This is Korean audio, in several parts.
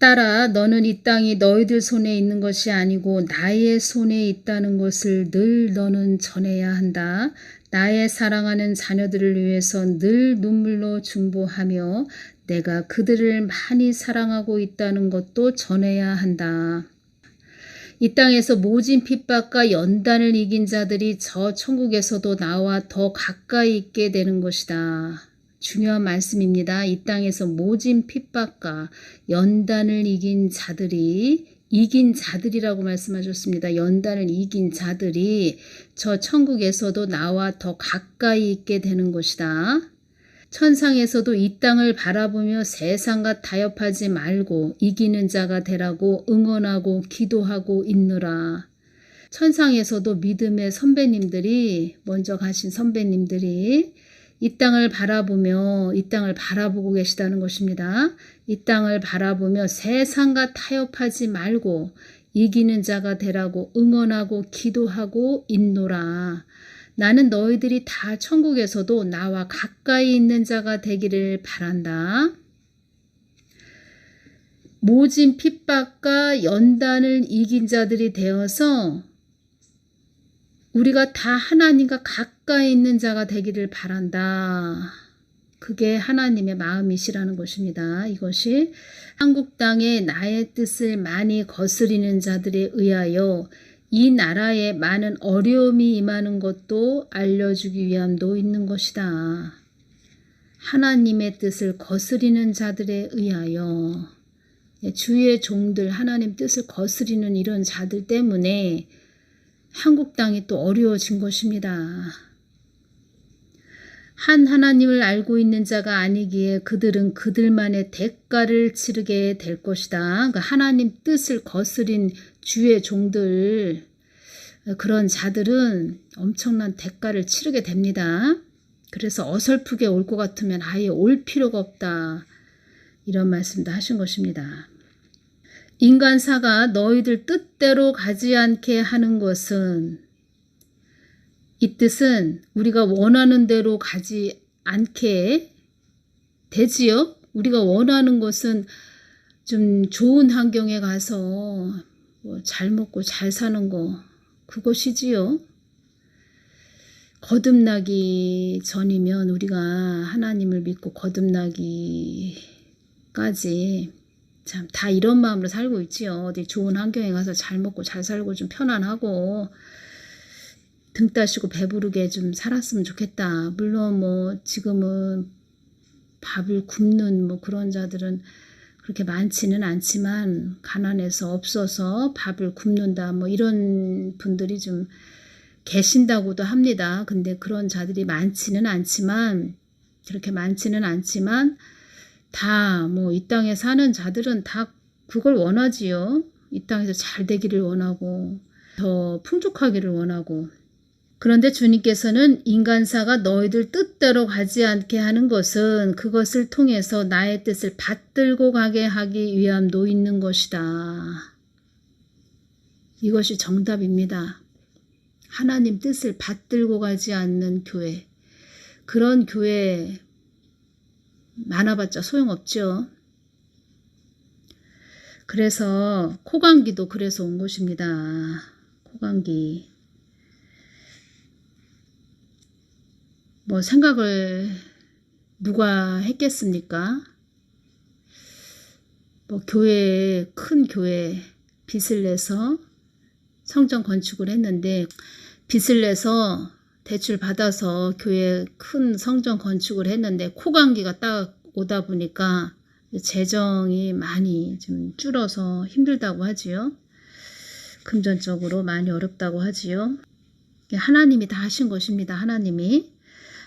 딸아, 너는 이 땅이 너희들 손에 있는 것이 아니고 나의 손에 있다는 것을 늘 너는 전해야 한다. 나의 사랑하는 자녀들을 위해서 늘 눈물로 중보하며 내가 그들을 많이 사랑하고 있다는 것도 전해야 한다. 이 땅에서 모진 핍박과 연단을 이긴 자들이 저 천국에서도 나와 더 가까이 있게 되는 것이다. 중요한 말씀입니다. 이 땅에서 모진 핍박과 연단을 이긴 자들이라고 말씀하셨습니다. 연단을 이긴 자들이 저 천국에서도 나와 더 가까이 있게 되는 것이다. 천상에서도 이 땅을 바라보며 세상과 타협하지 말고 이기는 자가 되라고 응원하고 기도하고 있느라. 천상에서도 믿음의 선배님들이, 먼저 가신 선배님들이 이 땅을 바라보며 이 땅을 바라보고 계시다는 것입니다. 이 땅을 바라보며 세상과 타협하지 말고 이기는 자가 되라고 응원하고 기도하고 있노라. 나는 너희들이 다 천국에서도 나와 가까이 있는 자가 되기를 바란다. 모진 핍박과 연단을 이긴 자들이 되어서 우리가 다 하나님과 가까이 있는 자가 되기를 바란다. 그게 하나님의 마음이시라는 것입니다. 이것이 한국 땅에 나의 뜻을 많이 거스리는 자들에 의하여 이 나라에 많은 어려움이 임하는 것도 알려주기 위함도 있는 것이다. 하나님의 뜻을 거스리는 자들에 의하여, 주의 종들, 하나님 뜻을 거스리는 이런 자들 때문에 한국 땅이 또 어려워진 것입니다. 한 하나님을 알고 있는 자가 아니기에 그들은 그들만의 대가를 치르게 될 것이다. 그러니까 하나님 뜻을 거스린 주의 종들, 그런 자들은 엄청난 대가를 치르게 됩니다. 그래서 어설프게 올 것 같으면 아예 올 필요가 없다. 이런 말씀도 하신 것입니다. 인간사가 너희들 뜻대로 가지 않게 하는 것은, 이 뜻은 우리가 원하는 대로 가지 않게 되지요. 우리가 원하는 것은 좀 좋은 환경에 가서 잘 먹고 잘 사는 거, 그것이지요. 거듭나기 전이면 우리가 하나님을 믿고 거듭나기까지 참 다 이런 마음으로 살고 있지요. 어디 좋은 환경에 가서 잘 먹고 잘 살고 좀 편안하고 등 따시고 배부르게 좀 살았으면 좋겠다. 물론 뭐 지금은 밥을 굶는 뭐 그런 자들은 그렇게 많지는 않지만, 가난해서 없어서 밥을 굶는다 뭐 이런 분들이 좀 계신다고도 합니다. 근데 그런 자들이 많지는 않지만, 그렇게 많지는 않지만 다 뭐 이 땅에 사는 자들은 다 그걸 원하지요. 이 땅에서 잘 되기를 원하고 더 풍족하기를 원하고. 그런데 주님께서는 인간사가 너희들 뜻대로 가지 않게 하는 것은 그것을 통해서 나의 뜻을 받들고 가게 하기 위함도 있는 것이다. 이것이 정답입니다. 하나님 뜻을 받들고 가지 않는 교회, 그런 교회 많아봤자 소용없죠. 그래서 코감기도 그래서 온 것입니다. 코감기. 뭐 생각을 누가 했겠습니까? 뭐 큰 교회 빚을 내서 성전 건축을 했는데, 빚을 내서 대출 받아서 교회 큰 성전 건축을 했는데 코감기가 딱 오다 보니까 재정이 많이 좀 줄어서 힘들다고 하지요. 금전적으로 많이 어렵다고 하지요. 하나님이 다 하신 것입니다. 하나님이.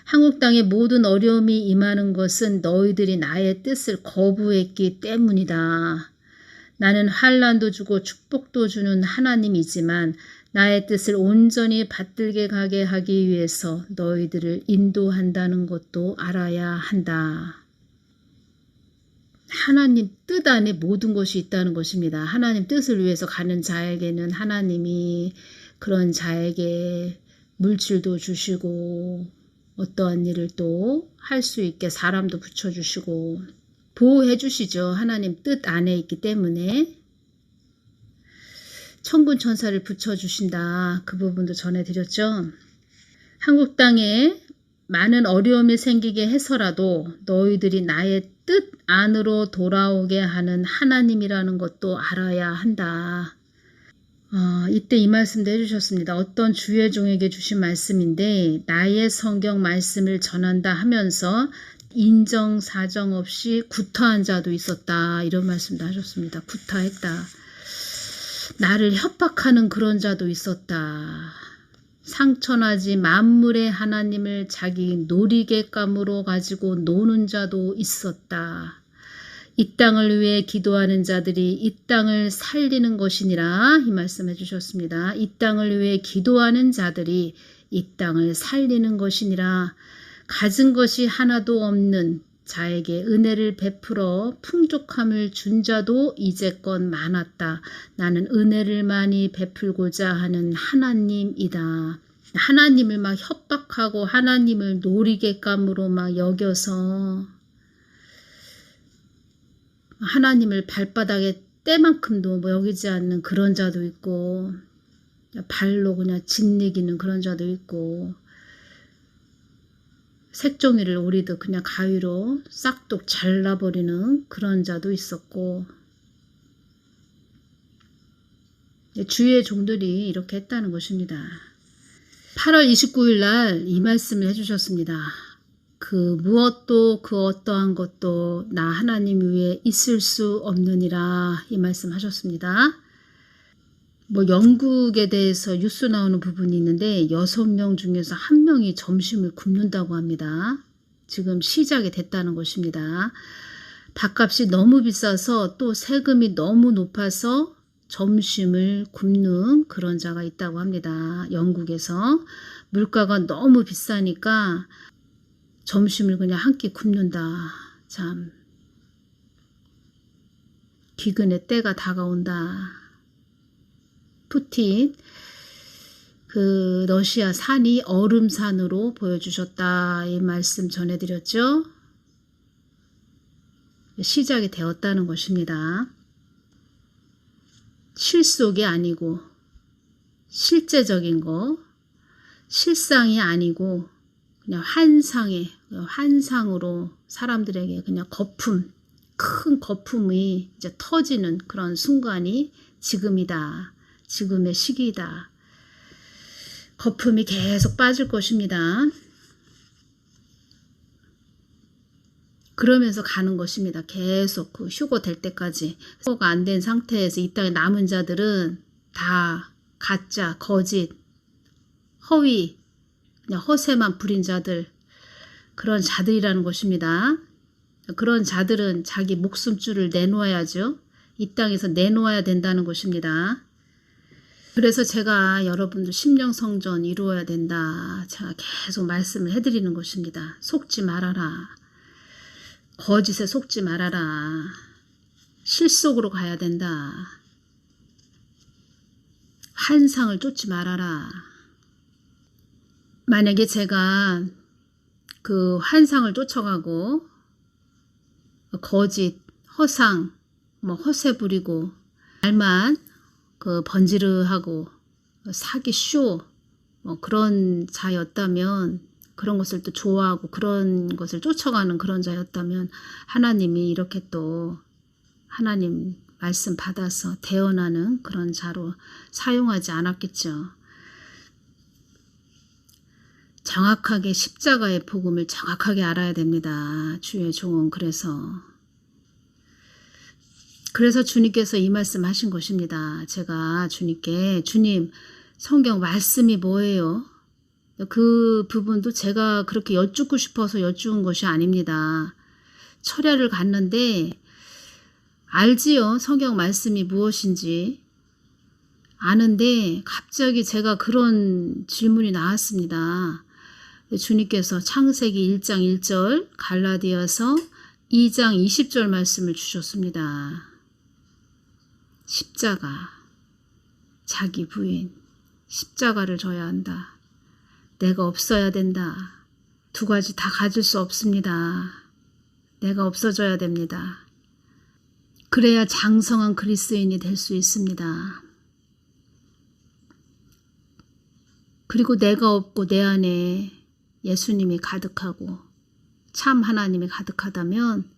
한국 땅에 모든 어려움이 임하는 것은 너희들이 나의 뜻을 거부했기 때문이다. 나는 환난도 주고 축복도 주는 하나님이지만 나의 뜻을 온전히 받들게 가게 하기 위해서 너희들을 인도한다는 것도 알아야 한다. 하나님 뜻 안에 모든 것이 있다는 것입니다. 하나님 뜻을 위해서 가는 자에게는 하나님이 그런 자에게 물질도 주시고 어떠한 일을 또 할 수 있게 사람도 붙여주시고, 보호해 주시죠. 하나님 뜻 안에 있기 때문에. 천군 천사를 붙여주신다. 그 부분도 전해드렸죠. 한국 땅에 많은 어려움이 생기게 해서라도 너희들이 나의 뜻 안으로 돌아오게 하는 하나님이라는 것도 알아야 한다. 이때 이 말씀도 해주셨습니다. 어떤 주의 종에게 주신 말씀인데 나의 성경 말씀을 전한다 하면서 인정사정 없이 구타한 자도 있었다. 이런 말씀도 하셨습니다. 구타했다. 나를 협박하는 그런 자도 있었다. 상천하지 만물의 하나님을 자기 놀이객감으로 가지고 노는 자도 있었다. 이 땅을 위해 기도하는 자들이 이 땅을 살리는 것이니라 이 말씀해 주셨습니다. 이 땅을 위해 기도하는 자들이 이 땅을 살리는 것이니라. 가진 것이 하나도 없는 자에게 은혜를 베풀어 풍족함을 준 자도 이제껏 많았다. 나는 은혜를 많이 베풀고자 하는 하나님이다. 하나님을 막 협박하고 하나님을 놀이객감으로 막 여겨서 하나님을 발바닥에 때만큼도 뭐 여기지 않는 그런 자도 있고 발로 그냥 짓이기는 그런 자도 있고 색종이를 오리듯 그냥 가위로 싹둑 잘라버리는 그런 자도 있었고 주의 종들이 이렇게 했다는 것입니다. 8월 29일 날 이 말씀을 해주셨습니다. 그 무엇도 그 어떠한 것도 나 하나님 위에 있을 수 없느니라 이 말씀 하셨습니다. 뭐 영국에 대해서 뉴스 나오는 부분이 있는데 6명 중에서 1명이 점심을 굶는다고 합니다. 지금 시작이 됐다는 것입니다. 밥값이 너무 비싸서 또 세금이 너무 높아서 점심을 굶는 그런 자가 있다고 합니다. 영국에서 물가가 너무 비싸니까 점심을 그냥 한 끼 굶는다. 참 기근의 때가 다가온다. 푸틴 그 러시아 산이 얼음산으로 보여주셨다. 이 말씀 전해드렸죠. 시작이 되었다는 것입니다. 실속이 아니고 실제적인 거, 실상이 아니고 그냥 환상으로 사람들에게 그냥 큰 거품이 이제 터지는 그런 순간이 지금이다. 지금의 시기이다. 거품이 계속 빠질 것입니다. 그러면서 가는 것입니다. 계속 그 휴고 될 때까지. 휴고가 안 된 상태에서 이 땅에 남은 자들은 다 가짜, 거짓, 허위, 그냥 허세만 부린 자들, 그런 자들이라는 것입니다. 그런 자들은 자기 목숨줄을 내놓아야죠. 이 땅에서 내놓아야 된다는 것입니다. 그래서 제가 여러분들 심령성전 이루어야 된다. 제가 계속 말씀을 해드리는 것입니다. 속지 말아라. 거짓에 속지 말아라. 실속으로 가야 된다. 환상을 쫓지 말아라. 만약에 제가 그 환상을 쫓아가고 거짓, 허상, 뭐 허세 부리고 말만 그 번지르하고 사기 쇼 뭐 그런 자였다면, 그런 것을 또 좋아하고 그런 것을 쫓아가는 그런 자였다면 하나님이 이렇게 또 하나님 말씀 받아서 대언하는 그런 자로 사용하지 않았겠죠. 정확하게 십자가의 복음을 정확하게 알아야 됩니다. 주의 종은 그래서 주님께서 이 말씀 하신 것입니다. 제가 주님께 주님 성경 말씀이 뭐예요? 그 부분도 제가 그렇게 여쭙고 싶어서 여쭈은 것이 아닙니다. 철야를 갔는데 알지요. 성경 말씀이 무엇인지 아는데 갑자기 제가 그런 질문이 나왔습니다. 주님께서 창세기 1장 1절, 갈라디아서 2장 20절 말씀을 주셨습니다. 십자가, 자기 부인, 십자가를 져야 한다. 내가 없어야 된다. 두 가지 다 가질 수 없습니다. 내가 없어져야 됩니다. 그래야 장성한 그리스도인이 될 수 있습니다. 그리고 내가 없고 내 안에 예수님이 가득하고 참 하나님이 가득하다면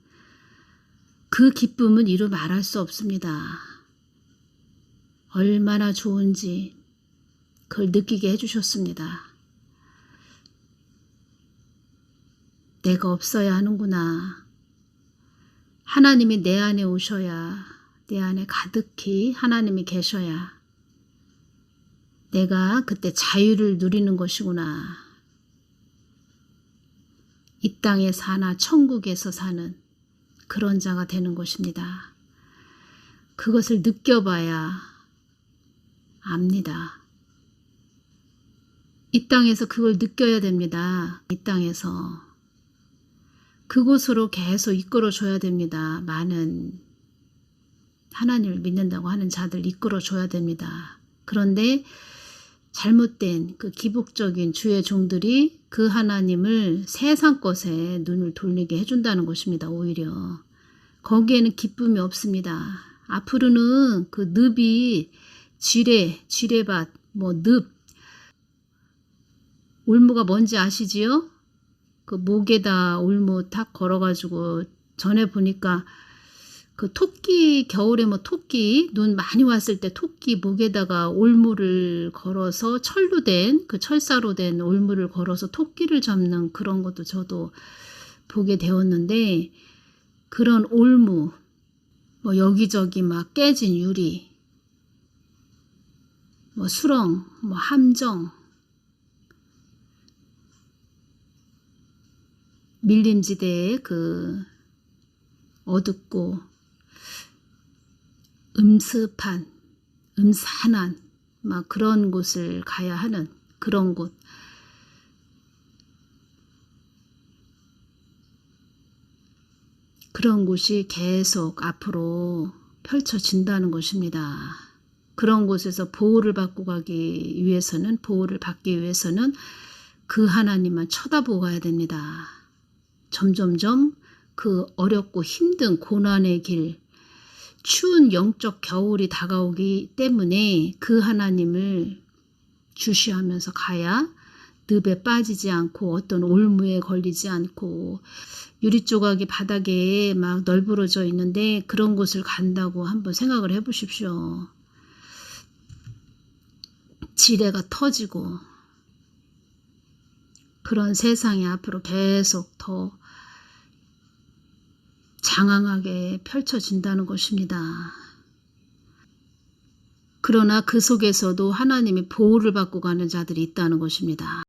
그 기쁨은 이루 말할 수 없습니다. 얼마나 좋은지 그걸 느끼게 해주셨습니다. 내가 없어야 하는구나. 하나님이 내 안에 오셔야, 내 안에 가득히 하나님이 계셔야 내가 그때 자유를 누리는 것이구나. 이 땅에 사나 천국에서 사는 그런 자가 되는 것입니다. 그것을 느껴봐야 압니다. 이 땅에서 그걸 느껴야 됩니다. 이 땅에서. 그곳으로 계속 이끌어줘야 됩니다. 많은 하나님을 믿는다고 하는 자들 이끌어줘야 됩니다. 그런데 잘못된 그 기복적인 주의 종들이 그 하나님을 세상 것에 눈을 돌리게 해준다는 것입니다. 오히려 거기에는 기쁨이 없습니다. 앞으로는 그 늪이 지뢰밭, 늪, 올무가 뭔지 아시지요? 그 목에다 올무 탁 걸어가지고 전에 보니까 그 토끼, 겨울에 토끼, 눈 많이 왔을 때 토끼 목에다가 올무를 걸어서 철로 된, 그 철사로 된 올무를 걸어서 토끼를 잡는 그런 것도 저도 보게 되었는데, 그런 올무, 여기저기 막 깨진 유리, 수렁, 함정, 밀림지대에 그 어둡고 음산한 막 그런 곳을 가야 하는 그런 곳. 그런 곳이 계속 앞으로 펼쳐진다는 것입니다. 그런 곳에서 보호를 받기 위해서는 그 하나님만 쳐다보고 가야 됩니다. 점점점 그 어렵고 힘든 고난의 길, 추운 영적 겨울이 다가오기 때문에 그 하나님을 주시하면서 가야 늪에 빠지지 않고 어떤 올무에 걸리지 않고, 유리 조각이 바닥에 막 널브러져 있는데 그런 곳을 간다고 한번 생각을 해보십시오. 지뢰가 터지고 그런 세상이 앞으로 계속 더 장황하게 펼쳐진다는 것입니다. 그러나 그 속에서도 하나님의 보호를 받고 가는 자들이 있다는 것입니다.